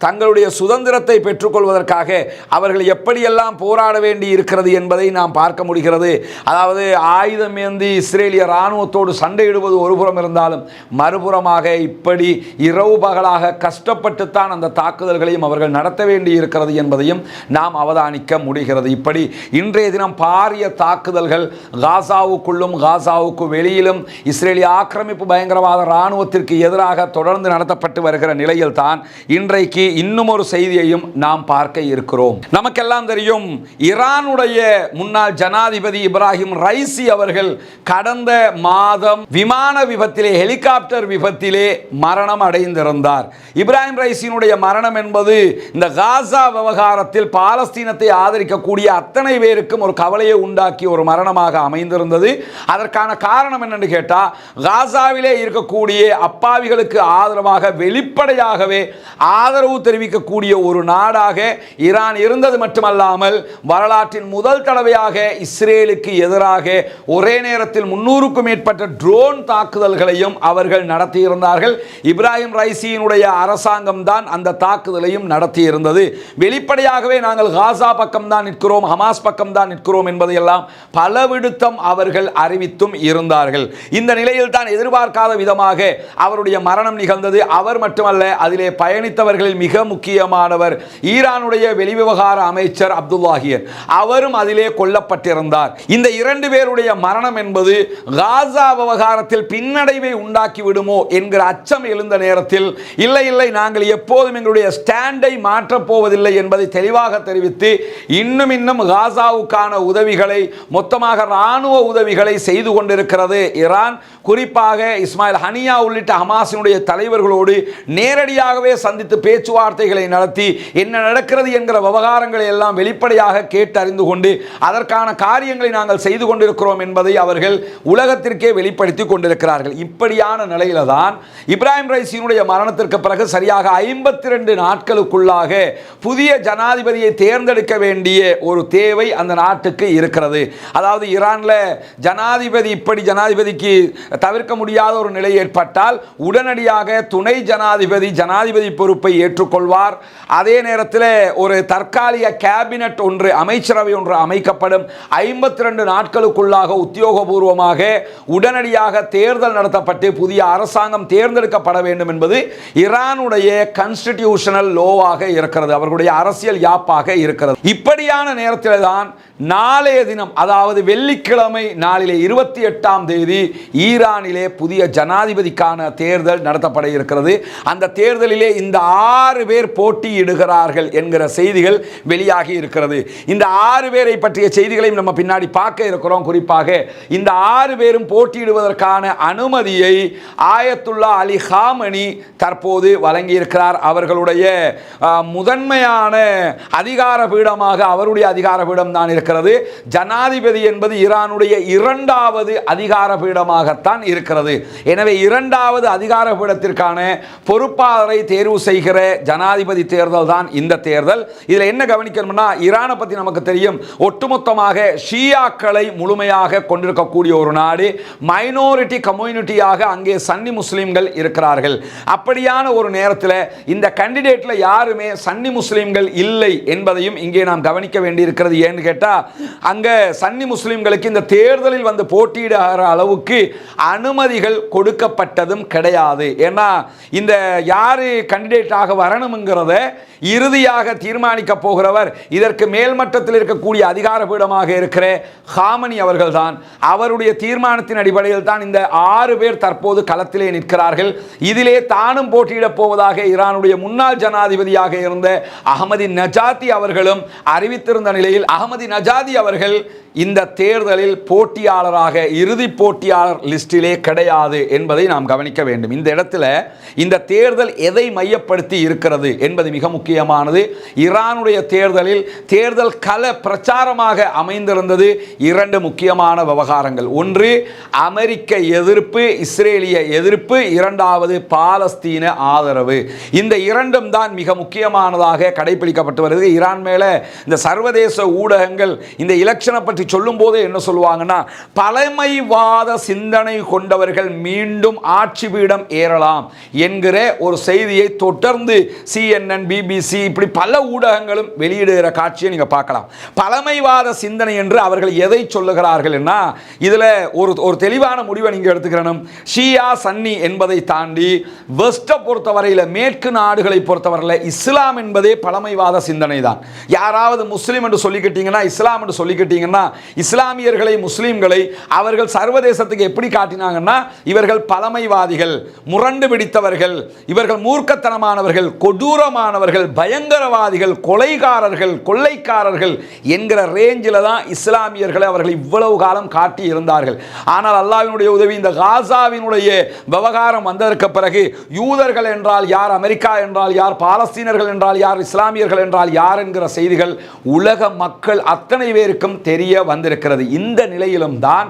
தங்களுடைய சுதந்திரத்தை பெற்றுக்கொள்வதற்காக அவர்கள் எப்படியெல்லாம் போராட வேண்டி இருக்கிறது என்பதை நாம் பார்க்க முடிகிறது. அதாவது ஆயுதம் ஏந்தி இஸ்ரேலிய இராணுவத்தோடு சண்டையிடுவது ஒருபுறம் இருந்தாலும், மறுபுறமாக இப்படி இரவு பகலாக கஷ்டப்பட்டுத்தான் அந்த தாக்குதல்களையும் அவர்கள் நடத்த வேண்டி இருக்கிறது என்பதையும் நாம் அவதானிக்க முடிகிறது. இப்படி இன்றைய தினம் பாரிய தாக்குதல்கள் காசாவுக்குள்ளும் காசாவுக்கு வெளியிலும் இஸ்ரேலிய ஆக்கிரமிப்பு பயங்கரவாத இராணுவத்திற்கு எதிராக தொடர்ந்து நடத்தப்பட்டு வருகிற நிலையில் தான் இன்றைக்கு இன்னும் ஒரு செய்தியையும் நாம் பார்க்க இருக்கிறோம். நமக்கெல்லாம் தெரியும், ஈரானுடைய முன்னாள் ஜனாதிபதி இப்ராஹிம் ரைசி அவர்கள் கடந்த மாதம் விமான விபத்திலே, ஹெலிகாப்டர் விபத்திலே மரணம் அடைந்திருந்தார். இப்ராஹிம் ரைசியினுடைய மரணம் என்பது இந்த காசா விவகாரத்தில் பாலஸ்தீனத்தை ஆதரிக்கக்கூடிய அத்தனை பேருக்கும் ஒரு கவலையை உண்டாக்கி ஒரு மரணமாக அமைந்திருந்தது. அதற்கான காரணம் என்னென்று கேட்டால், காசாவிலே இருக்கக்கூடிய அப்பாவிகளுக்கு ஆதரவாக வெளிப்படையாகவே ஆதரவு தெரிவிக்கக்கூடிய ஒரு நாடாக ஈரான் இருந்தது மட்டுமல்லாமல், வரலாற்றின் முதல் தடவையாக இஸ்ரேலுக்கு எதிராக ஒரே நேரத்தில் 300க்கும் மேற்பட்ட ட்ரோன் தாக்குதல்களையும் அவர்கள் நடத்தியிருந்தார்கள். இப்ராஹிம் ரைசியினுடைய அரசாங்கம் தான் அந்த தாக்குதலையும் நடத்தியிருந்தது. வெளிப்படையாகவே நாங்கள் காசா பக்கம் தான் நிற்கிறோம், ஹமாஸ் பக்கம் தான் நிற்கிறோம் என்பதையெல்லாம் பலவிடுத்தம் அவர்கள் அறிவித்தும் இருந்தார்கள். இந்த நிலையில் தான் எதிர்பார்க்காத விதமாக அவருடைய மரணம் நிகழ்ந்தது. அவர் மட்டுமல்ல, அதிலே பயணித்தவர்களில் மிக முக்கியமானவர் ஈரானுடைய வெளிவிவகார அமைச்சர் அப்துல்லாஹியன், அவரும் அதிலே கொல்லப்பட்டிருந்தார். இந்த இரண்டு பேருடைய மரணம் என்பது காசா விவகாரத்தில் பின்னடைவை உண்டாக்கி விடுமோ என்கிற அச்சம் எழுந்த நேரத்தில், இல்லை இல்லை, நாங்கள் எப்போதும் எங்களுடைய ஸ்டாண்டை மாற்றப் போவதில்லை என்பதை தெளிவாக தெரிவித்து இன்னும் காசாவுக்கான உதவிகளை, மொத்தமாக இராணுவ உதவிகளை செய்து கொண்டிருக்கிறது ஈரான். குறிப்பாக இஸ்மாயில் ஹனியா உள்ளிட்ட ஹமாஸினுடைய தலைவர்களோடு நேரடியாகவே சந்தித்து பேச்சுவார்த்தைகளை நடத்தி என்ன நடக்கிறது என்கிற விவகாரங்களை எல்லாம் வெளிப்படையாக கேட்டு அறிந்து கொண்டு அதற்கான காரியங்களை நாங்கள் செய்து கொண்டிருக்கிறோம் என்பதை அவர்கள் உலகத்திற்கே வெளிப்படுத்தி கொண்டிருக்கிறார்கள். இப்படியான நிலையில தான் இப்ராஹிம் ரைசியினுடைய மரணத்திற்கு பிறகு சரியாக 52 நாட்களுக்குள்ளாக புதிய ஜனாதிபதியை தேர்ந்தெடுக்க வேண்டிய ஒரு தேவை அந்த நாட்டுக்கு இருக்கிறது. அதாவது ஈரான்ல ஜனாதிபதி, இப்படி ஜனாதிபதிக்கு தவிர்க்க முடியாத ஒரு நிலை ஏற்பட்டால் உடனடியாக துணை ஜனாதிபதி ஜனாதிபதி பொறுப்பை ஏற்றுக்கொள்வார். அதே நேரத்தில் ஒரு தற்காலிக கேபினட் ஒன்று, அமைச்சரவை ஒன்று அமைக்கப்படும். 52 நாட்களுக்குள்ளாக உத்தியோகபூர்வமாக உடனடியாக தேர்தல் நடத்தப்பட்டு புதிய அரசாங்கம் தேர்ந்தெடுக்கப்பட வேண்டும் என்பது ஈரானுடைய கான்ஸ்டிடியூஷனல் லோவாக இருக்கிறது, அவர்களுடைய அரசியல் யாப்பாக இருக்கிறது. இப்படியான நேரத்தில் தான் நாளைய தினம், அதாவது வெள்ளிக்கிழமை நாளிலே 28ஆம் தேதி ஈரானிலே புதிய ஜனாதிபதிக்கான தேர்தல் நடத்தப்பட இருக்கிறது. அந்த தேர்தலிலே இந்த 6 பேர் போட்டியிடுகிறார்கள் என்கிற செய்திகள் வெளியாகி இருக்கிறது. இந்த 6 பேரை பற்றிய செய்திகளையும் நம்ம பின்னாடி பார்க்க இருக்கிறோம். குறிப்பாக இந்த 6 பேரும் போட்டியிடுவதற்கான அனுமதியை ஆயத்துல்லா அலி ஹாமனி தற்போது வழங்கியிருக்கிறார். அவர்களுடைய முதன்மையான அதிகார பீடமாக அவருடைய அதிகார பீடம் தான் இருக்கிறது. ஜனாதிபதி என்பது ஈரானுடைய 2வது அதிகார பீடமாகத்தான் இருக்கிறது. எனவே 2வது அதிகார பீடத்திற்கான பொறுப்பாளரை தேர்வு செய்கிற ஜனாதிபதி தேர்தல் தான் இந்த தேர்தல். இதில் என்ன கவனிக்கணும்னா, ஈரானை பற்றி நமக்கு தெரியும், ஒட்டுமொத்தமாக ஷியாக்களை முழுமையாக கொண்டிருக்கக்கூடிய ஒரு நாடு. மைனாரிட்டி கம்யூனிட்டியாக அங்கே சன்னி முஸ்லிம்கள் இருக்கிறார்கள். அப்படியான ஒரு நேரத்தில் இந்த கேண்டிடேட்ல யாருமே சன்னி முஸ்லிம்கள் இல்லை என்பதையும் இங்கே நாம் கவனிக்க வேண்டியிருக்கிறது. ஏன்னு கேட்டால், அங்க சன்னி முஸ்லிம்களுக்கு இந்த தேர்தலில் வந்து போட்டியிடுகிற அளவுக்கு அனுமதிகள் கொடுக்கப்பட்டதும் கிடையாது. ஏன்னா இந்த யாரு கேண்டிடேட்டாக வரணுங்கிறத இறுதியாக தீர்மானிக்க போகிறவர் இதற்கு மேல்மட்டத்தில் இருக்கக்கூடிய அதிகார பீடமாக இருக்கிற ஹாமனி அவர்கள் தான். அவருடைய தீர்மானத்தின் அடிப்படையில் தான் இந்த 6 பேர் தற்போது களத்திலே நிற்கிறார்கள். இதிலே தானும் போட்டியிடப் போவதாக ஈரானுடைய முன்னாள் ஜனாதிபதியாக இருந்த அஹமதி நஜாதி அவர்களும் அறிவித்திருந்த நிலையில், அஹமதி நஜாதி அவர்கள் இந்த தேர்தலில் போட்டியாளராக இறுதி போட்டியாளர் லிஸ்டிலே கிடையாது என்பதை நாம் கவனிக்க வேண்டும். இந்த இடத்துல இந்த தேர்தல் எதை மையப்படுத்தி இருக்கிறது என்பது மிக முக்கியமானது. ஈரானுடைய தேர்தலில் தேர்தல் கள பிரச்சாரமாக அமைந்திருந்தது 2 முக்கியமான விவகாரங்கள். ஒன்று அமெரிக்க எதிர்ப்பு, இஸ்ரேலிய எதிர்ப்பு, 2வது பாலஸ்தீன ஆதரவு. இந்த 2ம் தான் மிக முக்கியமானதாக கடைபிடிக்கப்பட்டு வருகிறது. ஈரான் மேல இந்த சர்வதேச ஊடகங்கள் இந்த எலெக்ஷனை பற்றி பற்றி சொல்லும் போதே என்ன சொல்லுவாங்கன்னா, பழமைவாத சிந்தனை கொண்டவர்கள் மீண்டும் ஆட்சி பீடம் ஏறலாம் என்கிற ஒரு செய்தியை தொடர்ந்து CNN, BBC இப்படி பல ஊடகங்களும் வெளியிடுகிற காட்சியை நீங்க பார்க்கலாம். பழமைவாத சிந்தனை என்று அவர்கள் எதை சொல்லுகிறார்கள்? இதுல ஒரு தெளிவான முடிவை நீங்க எடுத்துக்கணும். ஷியா சன்னி என்பதை தாண்டி வெஸ்ட்டை பொறுத்தவரையில், மேற்கு நாடுகளை பொறுத்தவரையில் இஸ்லாம் என்பதே பழமைவாத சிந்தனை தான். யாராவது முஸ்லீம் என்று சொல்லிக்கிட்டீங்கன்னா, இஸ்லாம் என்று சொல்லிக்கிட்டீங்கன்னா, இஸ்லாமியர்களை முஸ்லீம்களை அவர்கள் சர்வதேசத்துக்கு எப்படி காட்டினாங்கன்னா, இவர்கள் பழமைவாதிகள், முரண்டு பிடித்தவர்கள், இவர்கள் மூர்க்கத்தனமானவர்கள், கொடூரமானவர்கள், பயங்கரவாதிகள், கொலைகாரர்கள், கொள்ளைக்காரர்கள் என்கிற ரேஞ்சில் தான் இஸ்லாமியர்களை அவர்கள் இவ்வளவு காலம் காட்டி இருந்தார்கள். ஆனால் அல்லாஹ்வினுடைய உதவி, இந்த காசாவினுடைய விவகாரம் வந்ததற்கு பிறகு யூதர்கள் என்றால் யார், அமெரிக்கா என்றால் யார், பாலஸ்தீனர்கள் என்றால் யார், இஸ்லாமியர்கள் என்றால் யார் என்கிற செய்திகள் உலக மக்கள் அத்தனை பேருக்கும் தெரிய வந்திருக்கிறது. இந்த நிலையிலும் தான்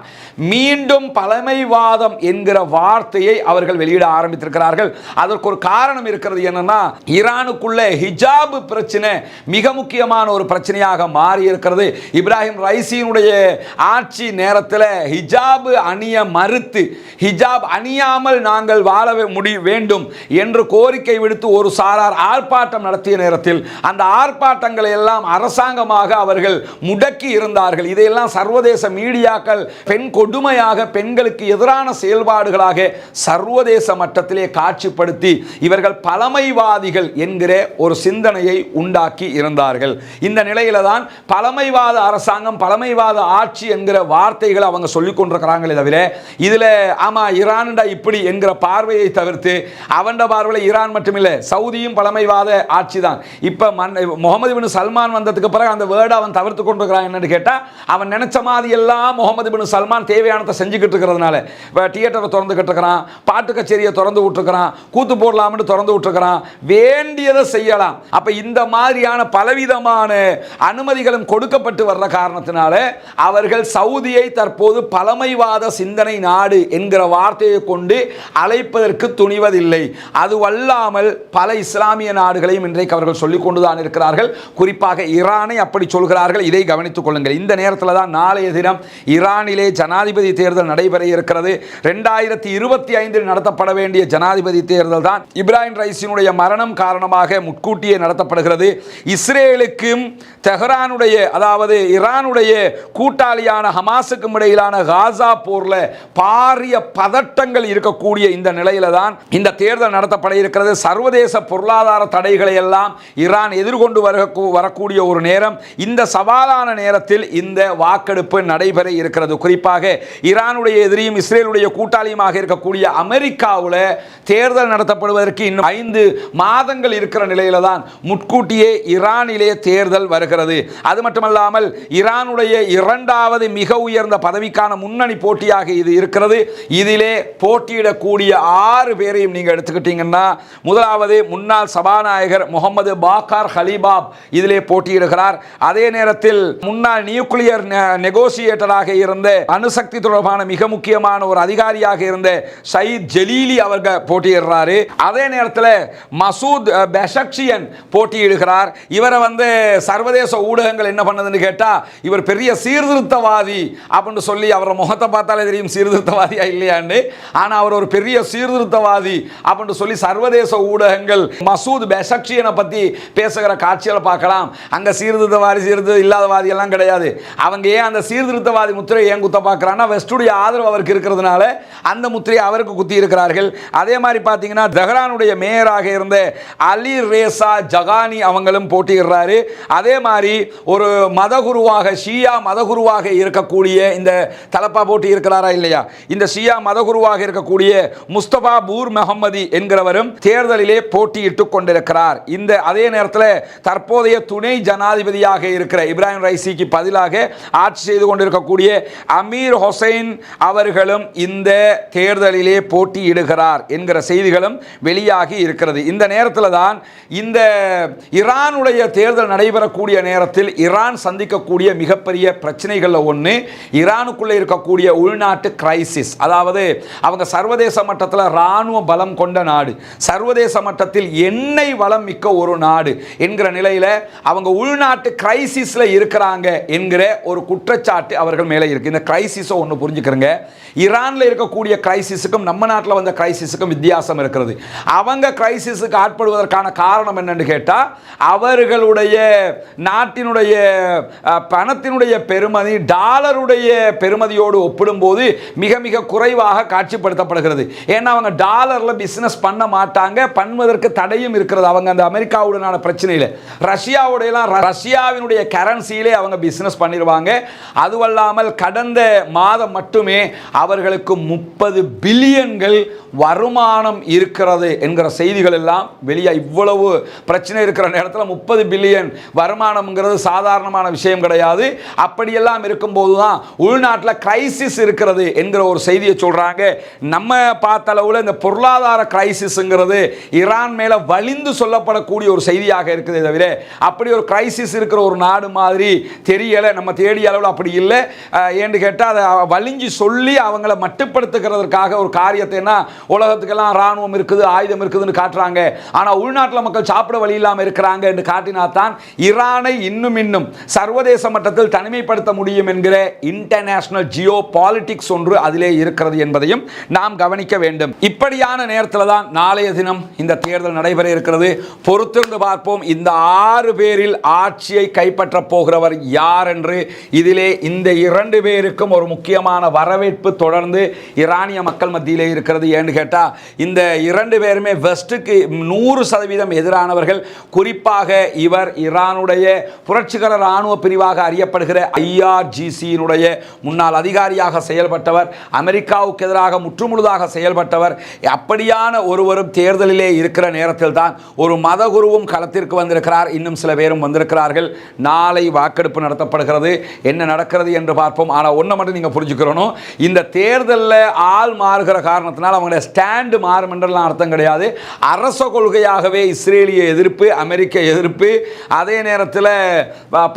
மீண்டும் பழமைவாதம் என்கிற வார்த்தையை அவர்கள் வெளியிட ஆரம்பித்திருக்கிறார்கள். அதற்கு ஒரு காரணம் இருக்கிறது. என்னன்னா, ஈரானுக்குள்ள ஹிஜாப் பிரச்சனை மிக முக்கியமான ஒரு பிரச்சனையாக மாறி இருக்கிறது. இப்ராஹிம் ரைசியினுடைய ஆட்சி நேரத்தில் ஹிஜாப் அணிய மறுத்து, ஹிஜாப் அணியாமல் நாங்கள் வாழ வேண்டும் என்று கோரிக்கை விடுத்து ஒரு சாரார் ஆர்ப்பாட்டம் நடத்திய நேரத்தில் அந்த ஆர்ப்பாட்டங்களை எல்லாம் அரசாங்கமாக அவர்கள் முடக்கி இருந்தார்கள். இதையெல்லாம் சர்வதேச மீடியாக்கள் பெண் கொடுமையாக, பெண்களுக்கு எதிரான செயல்பாடுகளாக சர்வதேச மட்டத்திலே காட்சிப்படுத்தி இவர்கள் பழமைவாதிகள் என்கிற ஒரு சிந்தனையை உண்டாக்கி இருந்தார்கள். இந்த நிலையில தான் பழமைவாத அரசாங்கம், பழமைவாத ஆட்சி என்கிற வார்த்தைகளை அவங்க சொல்லிக் கொண்டிருக்கிறாங்களே தவிர, இதுல ஆமா ஈரான்டா இப்படி என்கிற பார்வையை தவிர்த்து, அவன் பார்வையில் ஈரான் மட்டுமில்லை, சவுதியும் பழமைவாத ஆட்சி தான். இப்ப முகமது பின் சல்மான் வந்ததுக்கு பிறகு அந்த வேர்டை அவன் தவிர்த்து கொண்டிருக்கிறான். என்னன்னு கேட்டா, அவன் நினைச்ச மாதிரி எல்லாம் முகமது பின் சல்மான் தேவையானதை செஞ்சுக்கிட்டு இருக்கிறதுனால தியேட்டரை திறந்துகிட்டு இருக்கிறான், பாட்டு கச்சேரியை திறந்து விட்டுருக்கிறான், கூத்து போடலாம்னு திறந்து விட்டுருக்கிறான், வேண்டியதை செய்யலாம். அப்ப இந்த மாதிரியான பலவிதமான அனுமதிகளும் கொடுக்கப்பட்டு வர்ற காரணத்தினால அவர்கள் சவுதியை தற்போது பழமைவாத சிந்தனை நாடு என்கிற வார்த்தையை கொண்டு அழைப்பதற்கு துணிவதில்லை. அதுவல்லாமல் பல இஸ்லாமிய நாடுகளையும் இன்றைக்கு அவர்கள் சொல்லிக் கொண்டுதான் இருக்கிறார்கள். குறிப்பாக ஈரானை அப்படி சொல்கிறார்கள். இதை கவனித்துக் கொள்ளுங்கள். இந்த நேரத்தில் தான் நாளைய தினம் ஈரானிலே ஜனாதிபதி தேர்தல் நடைபெற இருக்கிறது. 2025 நடத்தப்பட வேண்டிய ஜனாதிபதி தேர்தல் தான் இப்ராஹிம் ரைசியினுடைய மரணம் காரணமாக முன்கூட்டியே நடத்தப்படுகிறது. இஸ்ரேலுக்கும் தெஹ்ரானுடைய, அதாவது ஈரானுடைய கூட்டாளியான ஹமாஸுக்கும் இடையிலான காசா போர்ல பாரிய பதட்டங்கள் இருக்கக்கூடிய இந்த நிலையில தான் இந்த தேர்தல் நடத்தப்பட இருக்கிறது. சர்வதேச பொருளாதார தடைகளை எல்லாம் ஈரான் எதிர்கொண்டு வரக்கூடிய ஒரு நேரம். இந்த சவாலான நேரத்தில் இந்த வாக்கெடுப்பு நடைபெற இருக்கிறது. குறிப்பாக ஈரானுடைய எதிரியும் இஸ்ரேலுடைய கூட்டாளியுமாக இருக்கக்கூடிய அமெரிக்காவில் தேர்தல் நடத்தப்படுவதற்கு இன்னும் 5 மாதங்கள் இருக்கிற நிலையில தான் முன்கூட்டியே ஈரானிலே தேர்தல் வருகிறது. அது மட்டுமல்லாமல் ஈரானுடைய இரண்டாவது மிக உயர்ந்த பதவிக்கான முன்னணி போட்டியாக இது இருக்கிறது. இதிலே போட்டியிடக்கூடிய 6 பேரையும் நீங்க எடுத்துக்கிட்டீங்கன்னா, முதலாவது முன்னாள் சபாநாயகர் முகமது பாக்கர் ஹலிபாப் இதிலே போட்டியிடுகிறார். அதே நேரத்தில் முன்னாள் நியூக்ளியர் நெகோசியேட்டராக இருந்த, அணுசக்தி தொடர்பான மிக முக்கியமான ஒரு அதிகாரியாக இருந்த சயீத் ஜலீலி அவர்கள் போட்டியிடுறாரு. அதே நேரத்தில் மசூத் பெஷக்ஷியன் போட்டியிடுகிறார். இவரை சர்வதேச ஊடகங்கள் என்ன பண்ணதுன்னு கேட்டா, இவர் பெரிய சீர்திருத்தவாதி அப்படின்னு சொல்லி, அவரை முகத்தை பார்த்தாலே தெரியும் சீர்திருத்தவாதியா இல்லையான்னு. ஆனா அவர் ஒரு பெரிய சீர்திருத்தவாதி அப்படின்னு சொல்லி சர்வதேச ஊடகங்கள் மசூத் பெஷக்ஷியனை பத்தி பேசுகிற காட்சிகளை பார்க்கலாம். அங்க சீர்திருத்தவாதி, சீர்திருத்த இல்லாதவாதி எல்லாம் கிடையாது. அவங்க ஏன் அந்த சீர்திருத்தவாதி முத்திரை ஏன் குத்த பார்க்கறாங்கன்னா, வெஸ்டுடைய ஆதரவு அவருக்கு இருக்கிறதுனால அந்த முத்திரையை அவருக்கு குத்தி இருக்கிறார்கள். அதே மாதிரி பார்த்தீங்கன்னா, தெஹ்ரானுடைய மேயராக இருந்த அலி ரேசா ஜகானி அவங்களும் போட்டியிடுறாரு. அதே மாதிரி ஒரு மதகுருவாக, ஷியா மதகுருவாக இருக்கக்கூடிய, இந்த தலப்பா போட்டி இருக்கிறாரா இல்லையா, இந்த ஷியா மதகுருவாக இருக்கக்கூடிய முஸ்தபா பூர் முஹம்மதி என்கிறவரும் தேர்தலிலே போட்டியிட்டுக் கொண்டிருக்கிறார். இந்த அதே நேரத்தில் தற்போதைய துணை ஜனாதிபதியாக இருக்கிற இப்ராஹிம் ரைசிக்கு பதிலாக ஆட்சி செய்து கொண்டிருக்கக்கூடிய அமீர் ஹுசைன் அவர்களும் இந்த தேர்தலிலே போட்டியிடுகிறார் என்கிற செய்திகளும் வெளியாகி இருக்கிறது. இந்த நேரத்தில் தான் இந்த ஈரானுடைய தேர்தல் நடைபெறக்கூடிய நேரத்தில் ஈரான் சந்திக்கக்கூடிய மிகப்பெரிய பிரச்சனைகள் ஒன்று ஈரானுக்குள்ளே இருக்கக்கூடிய உள்நாட்டு கிரைசிஸ். அதாவது அவங்க சர்வதேச மட்டத்தில் இராணுவ பலம் கொண்ட நாடு, சர்வதேச மட்டத்தில் எண்ணெய் வளம் மிக்க ஒரு நாடு என்கிற நிலையில் அவங்க உள்நாட்டு கிரைசிஸ்ல இருக்கிறாங்க என்கிற ஒரு குற்றச்சாட்டு அவர்கள் மேலே இருக்குது. இந்த கிரைசிஸை ஒன்று புரிஞ்சுக்கிறங்க, ஈரானில் இருக்கக்கூடிய கிரைசிஸுக்கும் நம்ம நாட்டில் வந்த கிரைசிஸுக்கும் வித்தியாசம் இருக்கிறது. அவங்க கிரைசிஸுக்கு ஆட்படுவதற்கான காரணம் என்னன்னு கேட்டால், அவர்களுடைய நாட்டினுடைய பணத்தினுடைய பெறுமதி டாலருடைய பெறுமதியோடு ஒப்பிடும்போது மிக மிக குறைவாக காட்சிப்படுத்தப்படுகிறது. ஏன்னா அவங்க டாலரில் பிஸ்னஸ் பண்ண மாட்டாங்க, பண்ணுவதற்கு தடையும் இருக்கிறது. அவங்க அந்த அமெரிக்காவுடனான பிரச்சனையில் ரஷ்யாவினுடைய கரன்சியிலே அவங்க பிஸ்னஸ் பண்ணிடுவாங்க. அதுவல்லாமல் கடந்த மாதம் மட்டுமே அவர்களுக்கு 30 பில்லியன்கள் வருமானம் இருக்கிறது என்கிற செய்திகள் எல்லாம் வெளியே. இவ்வளவு பிரச்சனை இருக்கிற நேரத்தில் 30 பில்லியன் வருமானம்ங்கிறது சாதாரணமான விஷயம் கிடையாது. அப்படியெல்லாம் இருக்கும்போது தான் உள்நாட்டில் கிரைசிஸ் இருக்கிறது என்கிற ஒரு செய்தியை சொல்றாங்க. நம்ம பார்த்த அளவில் இந்த பொருளாதார கிரைசிஸ்ங்கிறது ஈரான் மேல வலிந்து சொல்லப்படக்கூடிய ஒரு செய்தியாக இருக்குது. தவிர அப்படி ஒரு கிரைசிஸ் இருக்கிற ஒரு நாடு மாதிரி தெரியல. நம்ம தேடிய அளவில் அப்படி இல்லை. ஏன்னு கேட்டால் அதை வலிஞ்சு சொல்லி அவங்கள மட்டுப்படுத்துகிறதுக்காக ஒரு காரியத்தை உலகத்துக்கெல்லாம் ராணுவம் இருக்குது, ஆயுதம் இருக்குதுன்னு காட்டுறாங்க. ஆனால் உள்நாட்டில் மக்கள் சாப்பிட வழி இல்லாமல் இருக்கிறாங்க என்று காட்டினால்தான் ஈரானை இன்னும் சர்வதேச மட்டத்தில் தனிமைப்படுத்த முடியும் என்கிற இன்டர்நேஷனல் ஜியோ பாலிடிக்ஸ் ஒன்று அதிலே இருக்கிறது என்பதையும் நாம் கவனிக்க வேண்டும். இப்படியான நேரத்தில் தான் நாளைய தினம் இந்த தேர்தல் நடைபெற இருக்கிறது. பொறுத்திருந்து பார்ப்போம் இந்த 6 பேரில் ஆட்சியை கைப்பற்ற போகிறவர் யார் என்று. இதிலே இந்த 2 பேருக்கும் ஒரு முக்கியமான வரவேற்பு தொடர்ந்து ஈரானிய மக்கள் மத்தியிலே இருக்கிறது. ஏன்னு கேட்டால் இந்த 2 பேருமே வெஸ்ட்டுக்கு 100% எதிரானவர்கள். குறிப்பாக இவர் ஈரானுடைய புரட்சிகர இராணுவ பிரிவாக அறியப்படுகிற IRGC-னுடைய முன்னாள் அதிகாரியாக செயல்பட்டவர், அமெரிக்காவுக்கு எதிராக முற்றுமுழுதாக செயல்பட்டவர். அப்படியான ஒருவரும் தேர்தலிலே இருக்கிற நேரத்தில் தான் ஒரு மதகுருவும் களத்திற்கு வந்திருக்கிறார். இன்னும் சில பேரும் வந்திருக்கிறார்கள். நாளை வாக்கெடுப்பு நடத்தப்படுகிறது. என்ன நடக்கிறது என்று பார்ப்போம். ஆனால் ஒன்றை மட்டும் நீங்கள் புரிஞ்சுக்கிறணும், இந்த தேர்தலில் ஆள் மாறுகிற காரணத்தினால் அவங்க ஸ்டாண்டு மாறும் என்றெல்லாம் அர்த்தம் கிடையாது. அரச கொள்கையாகவே இஸ்ரேலிய எதிர்ப்பு, அமெரிக்க எதிர்ப்பு, அதே நேரத்தில்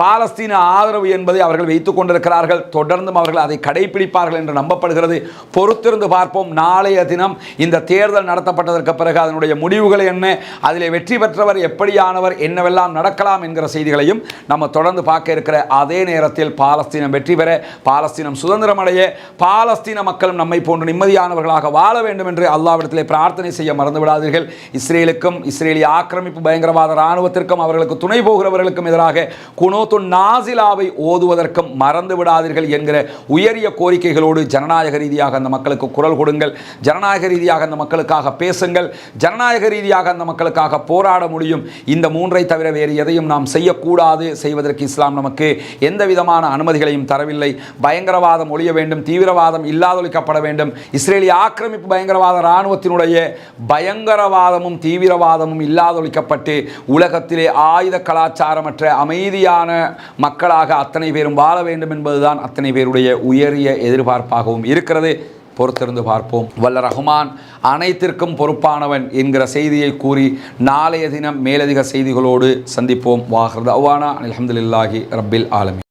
பாலஸ்தீன ஆதரவு என்பதை அவர்கள் வைத்துக் கொண்டிருக்கிறார்கள். தொடர்ந்தும் அவர்கள் அதை கடைபிடிப்பார்கள் என்று நம்பப்படுகிறது. பொறுத்திருந்து பார்ப்போம். நாளைய தினம் இந்த தேர்தல் நடத்தப்பட்டதற்கு பிறகு அதனுடைய முடிவுகள் என்ன, அதில் வெற்றி பெற்றவர் எப்படியானவர், என்னவெல்லாம் நடக்கலாம் என்கிற செய்திகளையும் நம்ம தொடர்ந்து பார்க்க இருக்கிற அதே நேரத்தில் பாலஸ்தீனம் வெற்றி பெற, பாலஸ்தீனம் சுதந்திரம் அடைய, பாலஸ்தீன மக்களும் நம்மை போன்று நிம்மதியானவர்களாக வாழ வேண்டும் என்று அல்லாஹ்விடத்திலே பிரார்த்தனை செய்ய மறந்து விடாதீர்கள். இஸ்ரேலுக்கும் இஸ்ரேலிய ஆக்கிரமிப்பு பயங்கரவாத இராணுவத்திற்கும் அவர்களுக்கு துணை போகிறவர்களுக்கும் எதிராக குனூத்து நாசிலாவை ஓதுவதற்கும் மறந்து விடாதீர்கள் என்கிற உயரிய கோரிக்கைகளோடு ஜனநாயக ரீதியாக அந்த மக்களுக்கு குரல் கொடுங்கள். ஜனநாயக ரீதியாக அந்த மக்களுக்காக பேசுங்கள். ஜனநாயக ரீதியாக அந்த மக்களுக்காக போராட முடியும். இந்த 3ஐ தவிர வேறு எதையும் நாம் செய்யக்கூடாது. செய்வதற்கு இஸ்லாம் நமக்கு எந்த விதமான அனுமதிகளையும் தரவில்லை. பயங்கரவாதம் ஒழிய வேண்டும், தீவிரவாதம் இல்லாதொழிக்கப்பட வேண்டும். இஸ்ரேலிய ஆக்கிரமிப்பு பயங்கரவாத இராணுவத்தினுடைய பயங்கரவாதமும் தீவிரவாதமும் இல்லாதொழிக்கப்பட்டு உலகத்திலே ஆயுத கலாச்சாரமற்ற அமைதியான மக்களாக அத்தனை பேரும் வாழ வேண்டும் என்பதுதான் அத்தனை பேருடைய உயரிய எதிர்பார்ப்பாகவும் இருக்கிறது. பொறுத்திருந்து பார்ப்போம். வல்ல ரஹ்மான் அனைத்திற்கும் பொறுப்பானவன் என்கிற செய்தியை கூறி நாளைய தினம் மேலதிக செய்திகளோடு சந்திப்போம். வாஹிர் தஅவானா அல்ஹம்துலில்லாஹி ரப்பில் ஆலமீன்.